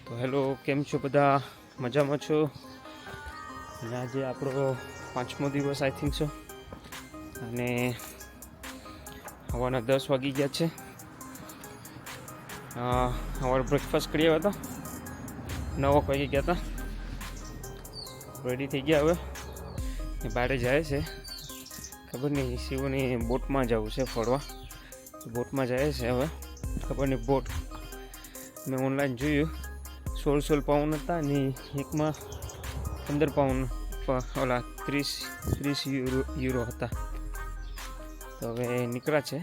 તો હેલો, કેમ છો બધા? મજામાં છો? અને આજે આપણો 5મો દિવસ આઈ થિંક છો, અને સવારના 10 વાગી ગયા છે. સવારે બ્રેકફાસ્ટ કર્યા હતા, 9 વાગે ગયા હતા. રેડી થઈ ગયા. હવે બહાર જાય છે, ખબર નહીં શિવની બોટમાં જવું છે ફરવા. બોટમાં જાય છે હવે, ખબર નહીં. બોટ મેં ઓનલાઈન જોયું, 16 પાઉન્ડ હતા અને એકમાં 15 પાઉન્ડ, ઓલા 30 યુરો હતા. તો હવે નીકળ્યા છે.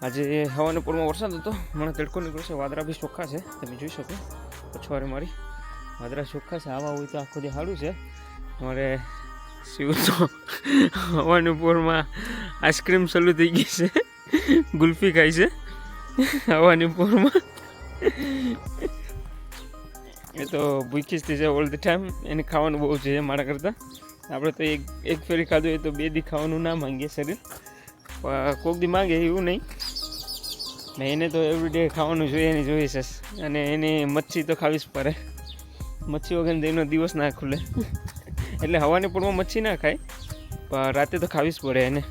આજે હવાના પૂરમાં વરસાદ હતો, મને તડકો નીકળ્યો છે. વાદળા બી ચોખ્ખા છે, તમે જોઈ શકો. પછવારે મારી વાદળા ચોખ્ખા છે. આવા હોય તો આખો દી સારું છે. મારે શિવ તો હવાના પૂરમાં આઈસ્ક્રીમ ચાલુ થઈ ગઈ છે, ગુલ્ફી ખાય છે હવાની પૂરમાં. એ તો ભૂખી જ થઈ જાય ઓલ ધ ટાઈમ. એને ખાવાનું બહુ છે મારા કરતાં. આપણે તો એક ફેરી ખાધું હોય તો 2 દી ખાવાનું ના માંગીએ શરીર, પણ કોઈક દી માંગે એવું નહીં. ને એને તો એવરીડે ખાવાનું જોઈએ ને જોઈએ છે. અને એને મચ્છી તો ખાવી જ પડે. મચ્છી વગર એનો દિવસ ના ખુલે. એટલે હવાની પૂરમાં મચ્છી ના ખાય, પણ રાતે તો ખાવી જ પડે એને.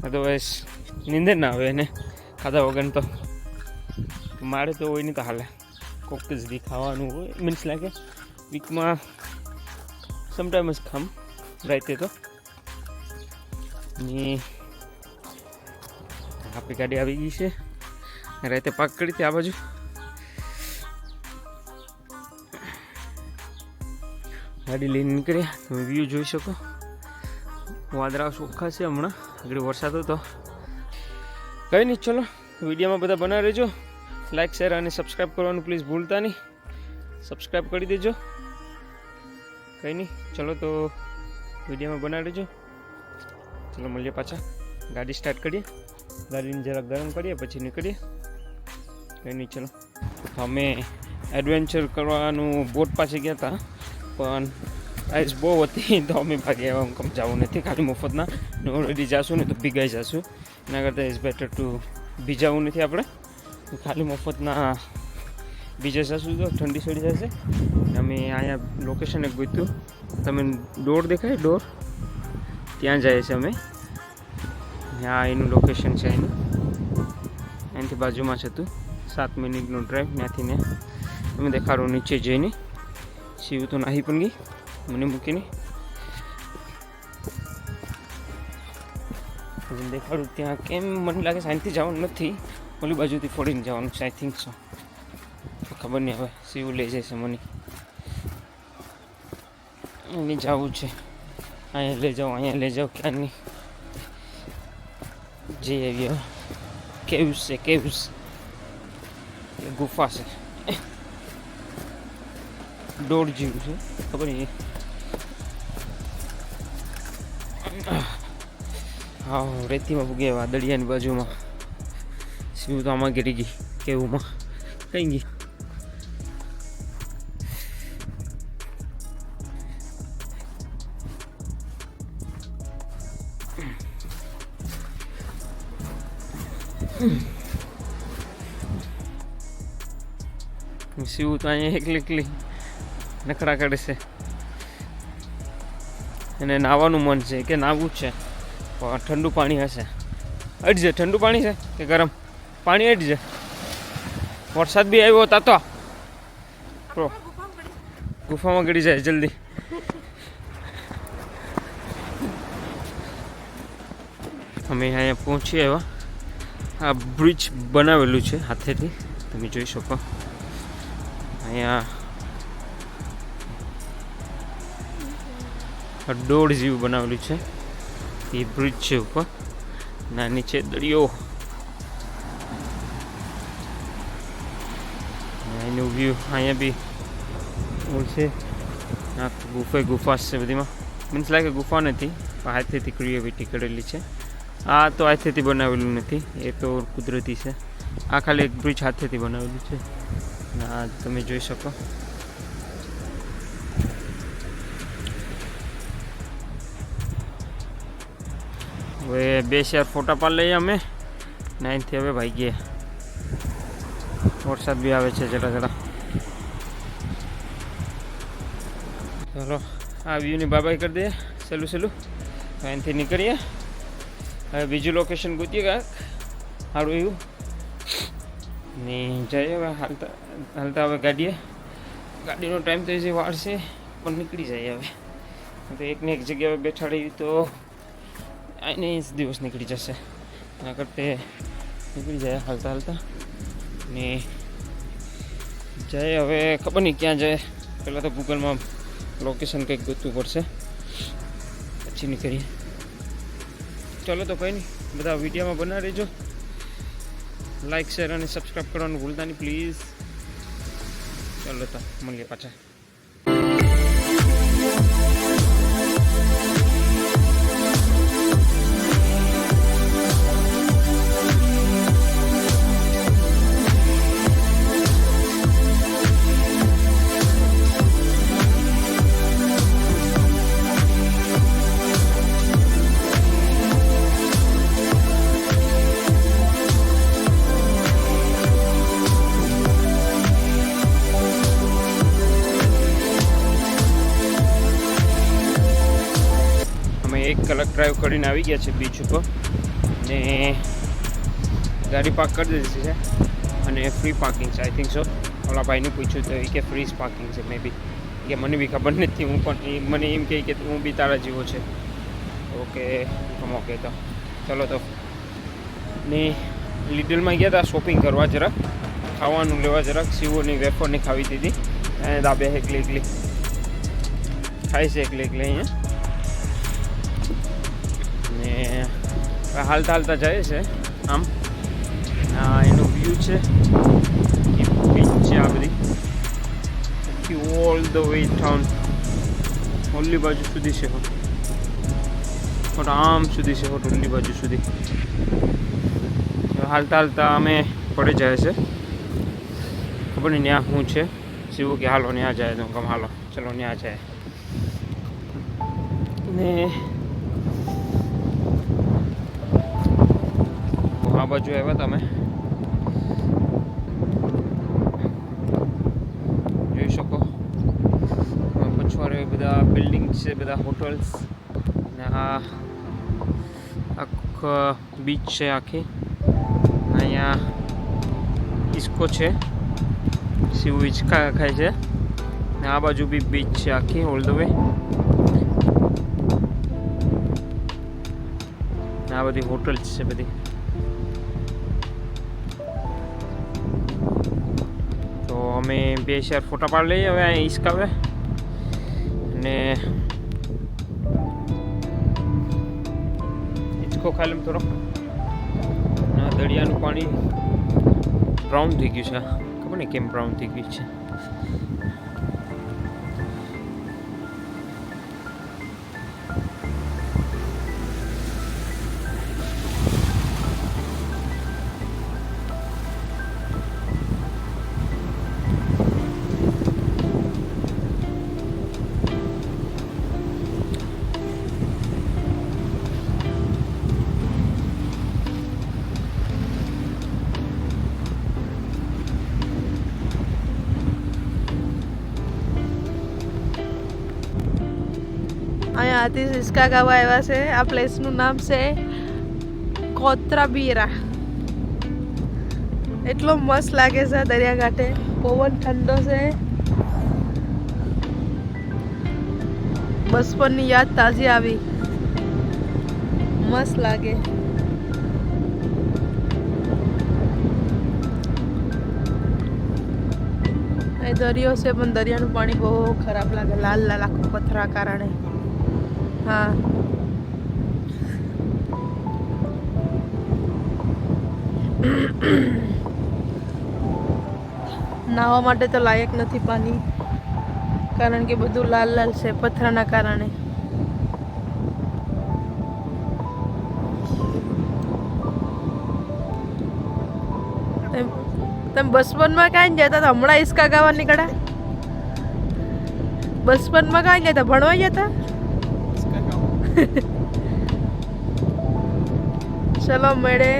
અદરવાઇઝ નીંદર ના આવે એને ખાધા વગર. તો મારે તો હોય નહીં તો હાલે. કોક જ દી ખાવાનું હોય, મીન્સ લાગે વીકમાં સમટાઈમ જ ખામ રાતે તો. ને આપણી ગાડી આવી ગઈ છે, રાતે પાક કરી હતી આ બાજુ. ગાડી લઈને નીકળ્યા, તમે વ્યૂ જોઈ શકો. વાદળા ચોખ્ખા છે. હમણાં આગળ વરસાદ હતો. કંઈ નહીં, ચલો વિડીયોમાં બધા બના રહેજો. લાઈક, શેર અને સબસ્ક્રાઈબ કરવાનું પ્લીઝ ભૂલતા નહીં. સબસ્ક્રાઈબ કરી દેજો. કંઈ નહીં, ચલો તો વિડીયોમાં બના રહેજો. ચલો મળીએ પાછા. ગાડી સ્ટાર્ટ કરીએ, ગાડીને જરાક ગરમ કરીએ પછી નીકળીએ. કંઈ નહીં, ચલો. અમે એડવેન્ચર કરવાનું બોટ પાસે ગયા હતા, પણ આઈસ બહુ હતી તો અમે ભાગી આવ્યા. કમ જવું નથી ખાલી મફતના. ઓલરેડી જાશું ને તો ભીગાઈ જશું. એના કરતાં ઇઝ બેટર ટુ ભીજાવું નથી આપણે. ખાલી મફતના બીજા જશું તો ઠંડી ચડી જશે. અમે અહીંયા લોકેશન એક ગોત્યું. તમે ડોર દેખાય, ડોર ત્યાં જાય છે અમે. ત્યાં એનું લોકેશન છે. એનું એનાથી બાજુમાં છે હતું. 7 મિનિટનું ડ્રાઈવ. ત્યાંથી ને તમે દેખાડો નીચે જઈને. શિવ તો નાહી પણ ગઈ મને મૂકીને. દેખાડું ત્યાં કેમ. મને લાગે સાઈનથી જવાનું નથી, ઓલી બાજુથી ફોડીને જવાનું છે આઈ થિંક સો. ખબર નહીં, હવે શિવ લઈ જાય છે મને. એને જવું છે. અહીંયા લઈ જાઓ, અહીંયા લઈ જાઓ, ક્યાં નહીં. જે એવી કેવ્સ છે, કેવ્સ ગુફા છે. ડોર જેવું છે, ખબર નહીં. હા, રેતીમાં પૂગે વાદળિયાની બાજુમાં. શિવ તો આમાં ગીરી ગઈ કેવુંમાં. કઈ ગઈ? શિવ તો અહીંયા એકલી નખરા કરે છે. એને નાહવાનું મન છે કે નાહવું જ છે, પણ ઠંડુ પાણી હશે. અડજે, ઠંડુ પાણી છે કે ગરમ પાણી? અડજે. વરસાદ બી આવ્યો હતા તો ગુફામાં ગળી જાય જલ્દી. અમે અહીંયા પહોંચી આવ્યા. આ બ્રિજ બનાવેલું છે હાથેથી, તમે જોઈ શકો. અહીંયા ડોળ જેવું બનાવેલું છે. એ બ્રિજ છે ઉપર, ના નીચે દરિયો. એનું વ્યૂ અહીંયા બી છે. આ ગુફા છે બધીમાં. મીન્સ લાગે ગુફા નથી, પણ હાથેથી ક્રિએટિવિટી કરેલી છે. આ તો હાથેથી બનાવેલું નથી, એ તો કુદરતી છે. આ ખાલી એક બ્રિજ હાથેથી બનાવેલું છે. આ તમે જોઈ શકો. હવે 2 4 ફોટા પાડી લઈએ અમે. 9 થી હવે ભાઈ ગયા. વરસાદ બી આવે છે જરા જરા. ચાલો આ વ્યૂની બાબાઈ કરી દઈએ સહેલું સહેલું. અહીંથી નીકળીએ. હવે બીજું લોકેશન ગોતીએ કાંક સારું એવું ને જઈએ. હવે હાલતા હાલતા હવે ગાડીનો ટાઈમ તો જે વાળશે પણ નીકળી જાય. હવે તો એકને એક જગ્યાએ બેઠાડી તો આને દિવસ નીકળી જશે. એના કરતાં નીકળી જાય હાલતા હાલતા ને જાય. હવે ખબર નહીં ક્યાં જાય. પહેલાં તો ગૂગલમાં લોકેશન કંઈક ગોતવું પડશે પછી નીકળીએ. ચલો તો કંઈ નહીં, બધા વિડીયોમાં બના રહેજો. લાઈક શેર અને સબસ્ક્રાઈબ કરવાનું ભૂલતા નહીં પ્લીઝ. ચલો તો મળીએ પાછા. એક કલાક ડ્રાઈવ કરીને આવી ગયા છે બીચ ઉપર ને ગાડી પાર્ક કરી દીધી છે અને ફ્રી પાર્કિંગ છે આઈ થિંક સો. ઓલા ભાઈને પૂછ્યું તો એ કે ફ્રી પાર્કિંગ છે મે બી, કે મને બી ખબર નથી. હું પણ મને એમ કહે કે હું બી તારા જેવો છે. ઓકે ઓકે તો ચલો તો ને લિટલમાં ગયા હતા શોપિંગ કરવા, જરાક ખાવાનું લેવા, જરાક સીવોની વેફરની ખાવી દીધી અને દાબે એકલી એકલી ખાય છે એકલી એકલી અહીંયા. ને હાલતા હાલતા જાય છે આમ. એનું વ્યૂ છે બીચ છે આ બધી ઓલ ધ વે ટાઉન ઓલી બાજુ સુધી છે. આમ સુધી છે ઓલી બાજુ સુધી. હાલતા હાલતા અમે પડી જાય છે. ખબર નહીં ત્યાં શું છે. શિવું કે હાલો ત્યાં જાય તો ગમ હાલો ચલો ત્યાં જાય. ને આ બાજુ આવ્યા તમે જોઈ શકો. પછવાડે બધા બિલ્ડિંગ છે, બધા હોટલ્સ ને આ આખો બીચ છે આખી. અહીંયા ઈસ્કો છે, શિવ હિંચકા ખાય છે ને આ બાજુ બી બીચ છે આખી ઓલ ધ વે. આ બધી હોટલ્સ છે બધી. તો અમે 2 ચાર ફોટા પાડી લઈએ હવે અહીંયા હિંચકાવે ને હિંચકો ખાલી થોડો. દરિયાનું પાણી બ્રાઉન થઈ ગયું છે, ખબર નહીં કેમ બ્રાઉન થઈ ગયું છે. અહીંયા આથી હિંચકા ખાવા આવ્યા છે. આ પ્લેસનું નામ છે કોત્રાબીરા. એટલો મસ્ત લાગે છે દરિયાકાંઠે, પવન ઠંડો છે, બચપનની યાદ તાજી આવી, મસ્ત લાગે. અહીં દરિયો છે પણ દરિયાનું પાણી બહુ ખરાબ લાગે, લાલ લાલ આખું પથરા કારણે. હા નાહવા માટે તો લાયક નથી પાણી, કારણ કે બધું લાલ લાલ છે પથરાના કારણે. તમે બચપનમાં કાંઈ જતા હતા? હમણાં હિંચકા ગાવા નીકળ્યા? બચપનમાં કાંઈ જતા? ભણવા જતા? ચલો મળે.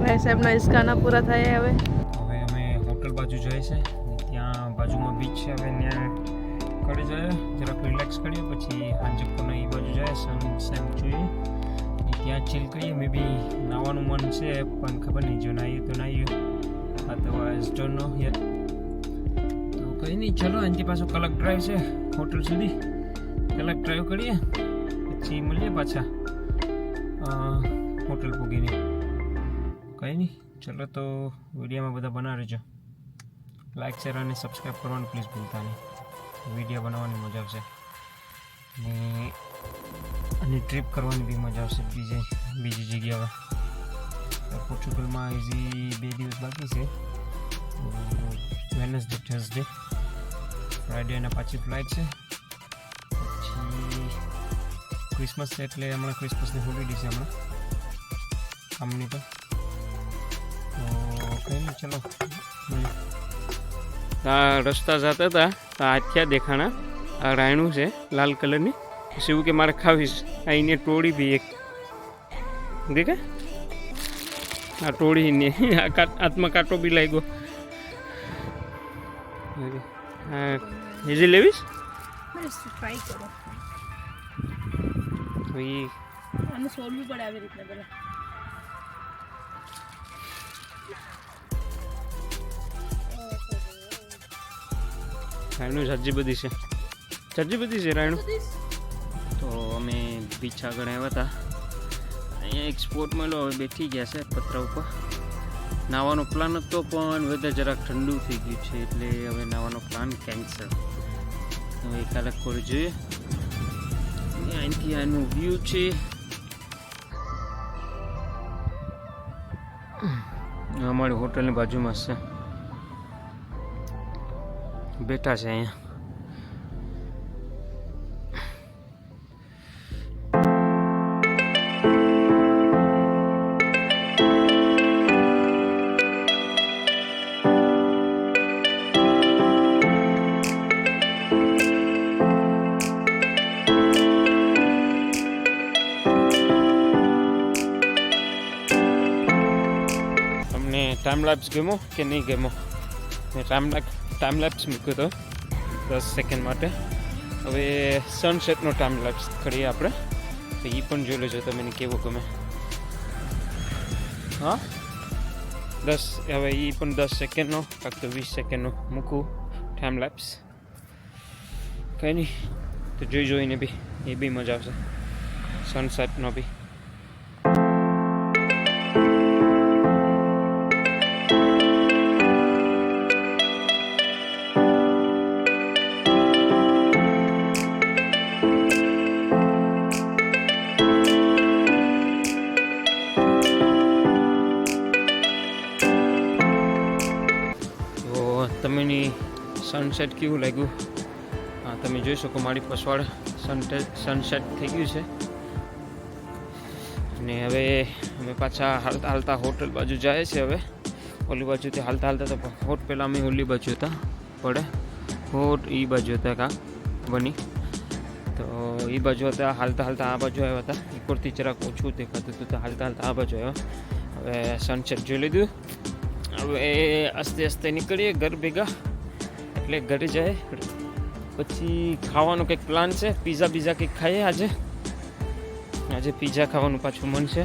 ભાઈ સાહેબના હિંચકાના પૂરા થાય. હવે છે ને ત્યાં બાજુમાં બીચ છે. હવે ત્યાં કરી જાય જરાક રિલેક્સ કરીએ, પછી સાંજે કોને એ બાજુ જાય સનસેટ જોઈએ ને ત્યાં ચીલ કરીએ. મે બી નાવાનું મન છે પણ ખબર નહીં, જો નાહીએ તો નાહીએ, અધરવાઇઝ ડોન્ટ નો યet. તો કંઈ નહીં, ચલો અહીંથી પાછો કલાક ડ્રાઈવ છે હોટલ સુધી, કલાક ડ્રાઈવ કરીએ પછી મળીએ પાછા હોટલ પૂગીને. કંઈ નહીં, ચલો તો વિડીયોમાં બધા બના રહેજો. લાઈક શેર અને સબસ્ક્રાઈબ કરવાનું પ્લીઝ ભૂલતા નહીં. વિડીયો બનાવવાની મજા આવશે અને ટ્રીપ કરવાની બી મજા આવશે બીજી જગ્યાએ. પોર્ચુગલમાં હજી 2 દિવસ બાકી છે, વેનસડે થર્સડે ફ્રાઈડે અને પાછી ફ્લાઇટ છે. પછી ક્રિસમસ છે એટલે હમણાં ક્રિસમસની હોલિડે છે હમણાં કામની તો કંઈ નહીં, ચલો. આ રસ્તા જતા હતા તો આથ્યા દેખાણા, આ રાયણું છે લાલ કલરની. પછી એવું કે મારે ખાવીશ, આ એને ટોળી બી એક દેખે, આ ટોળીને હાથમાં કાંટો બી લાગ્યો. હા એજી લેવીશ ટ્રાય કરો, આને સોલવું પડે આવી રીતના પહેલા. રાયણું સબ્જી બધી છે, રાયણું. તો અમે બીચ આગળ આવ્યા હતા, અહીંયા એક સ્પોટ મળ્યો, હવે બેઠી ગયા છે પતરા ઉપર. નાવાનો પ્લાન હતો પણ વેધર જરાક ઠંડુ થઈ ગયું છે એટલે હવે નાવાનો પ્લાન કેન્સલ. હવે કાલે કોઈ જોઈએ. અહીંથી આનું વ્યૂ છે, અમારી હોટલની બાજુમાં છે, બેઠા છે અહીંયા. ટાઈમ લેપ્સ ગમ્યો કે નહીં ગમ્યો? મેં ટાઈમ લેપ્સ મૂક્યો હતો 10 સેકન્ડ માટે. હવે સનસેટનો ટાઈમ લેપ્સ કરીએ આપણે, તો એ પણ જોઈ લેજો તમને કેવો ગમે. હા 10, હવે એ પણ 10 સેકન્ડનો કાંક તો 20 સેકન્ડનો મૂકું ટાઈમ લેપ્સ. કંઈ નહીં, તો જોઈને બી એ બી મજા આવશે સનસેટનો બી. તમને સનસેટ કેવું લાગ્યું? હા તમે જોઈ શકો મારી પછવાડ સનસેટ થઈ ગયું છે. અને હવે અમે પાછા હાલતા હોટલ બાજુ જાય છે. હવે ઓલી બાજુથી હાલતા તો હોટ પહેલાં અમે ઓલી બાજુ હતા પડે, હોટ એ બાજુ હતા કાં બની, તો એ બાજુ હતા. હાલતા આ બાજુ આવ્યા હતા, ઉપરથી જરાક ઓછું દેખાતું હતું, તો હાલતા આ બાજુ આવ્યા. હવે સનસેટ જોઈ લીધું. હવે આસ્તે નીકળીએ ઘર ભેગા, એટલે ઘરે જાય. પછી ખાવાનો કંઈક પ્લાન છે, પીઝા કંઈક ખાઈએ આજે પીઝા ખાવાનું પાછું મન છે,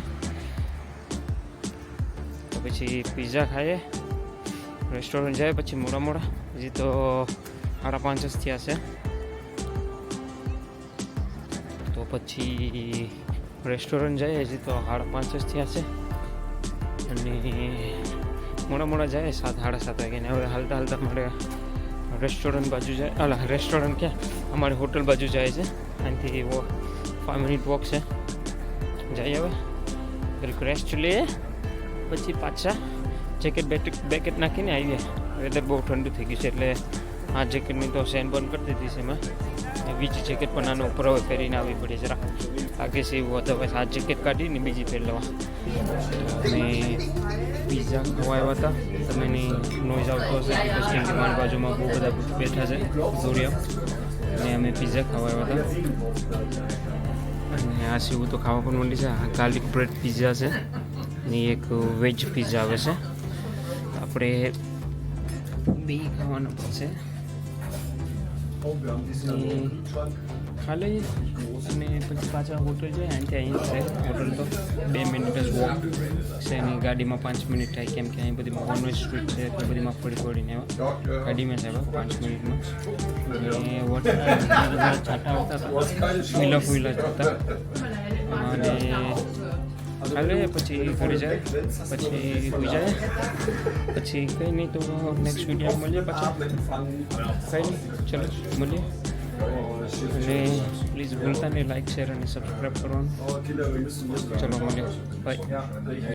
તો પછી પીઝા ખાઈએ. રેસ્ટોરન્ટ જાય પછી મોડા હજી તો 5:30 જ થયા છે, તો પછી રેસ્ટોરન્ટ જાય. હજી તો 5:30 જ થયા છે અને મોડા જાય 7-7:30 વાગે. ને હવે હાલતા મારે રેસ્ટોરન્ટ બાજુ જાય, રેસ્ટોરન્ટ ક્યાં અમારી હોટલ બાજુ જાય છે. અહીંથી 5 મિનિટ વોક છે, જઈએ. હવે કંઈક રેસ્ટ લઈએ પછી પાછા જેકેટ બેકેટ નાખીને આવીએ. વેધર બહુ ઠંડુ થઈ ગયું છે એટલે આ જેકેટની તો સેન બંધ કરી દીધી છે એમાં. બીજી જેકેટ પણ આનો ઉપર હવે પહેરીને આવવી પડે જરા, લાગે છે એવું. અધરવાઇઝ આ જેકેટ કાઢીને બીજી પહેરી લેવા. અને પીઝા ખવા આવ્યા હતા, તમે એની નોઈઝ આવતો હશે પછી મારી બાજુમાં બહુ બધા બેઠા છે દોરિયા, અને અમે પીઝા ખાવા આવ્યા હતા. અને આ સીવું તો ખાવા પણ મળી છે. આ ગાર્લિક બ્રેડ પીઝા છે અને એક વેજ પીઝા આવે છે. આપણે બે ખાવાનું પડશે Oh, wir haben dieses Jahr Nee. einen Kühlschrank. ખાલી અને પછી પાછા હોટલ જાય અહીંથી અહીં છે હોટલ તો 2 મિનિટ જ વોક છે એની ગાડીમાં 5 મિનિટ થાય કેમ કે અહીં બધી કોન્વેન્ટ સ્ટ્રીટ છે એટલે બધી મગફળી ફોડીને એવા ગાડીમાં જ આવ્યા 5 મિનિટમાં અને હોટલ છાંટા આવતા હતા ફૂલા ફૂલા જ હતા અને ખાલે પછી ઘરે જાય પછી હોઈ જાય પછી કંઈ નહીં તો નેક્સ્ટ વિડીયો મળીએ પાછા કંઈ નહીં ચલો મળીએ અને પ્લીઝ ભૂલતા નહીં લાઈક શેર અને સબસ્ક્રાઈબ કરવાનું Oh, Kinder, wir müssen ચલો મળીએ બાય Ja,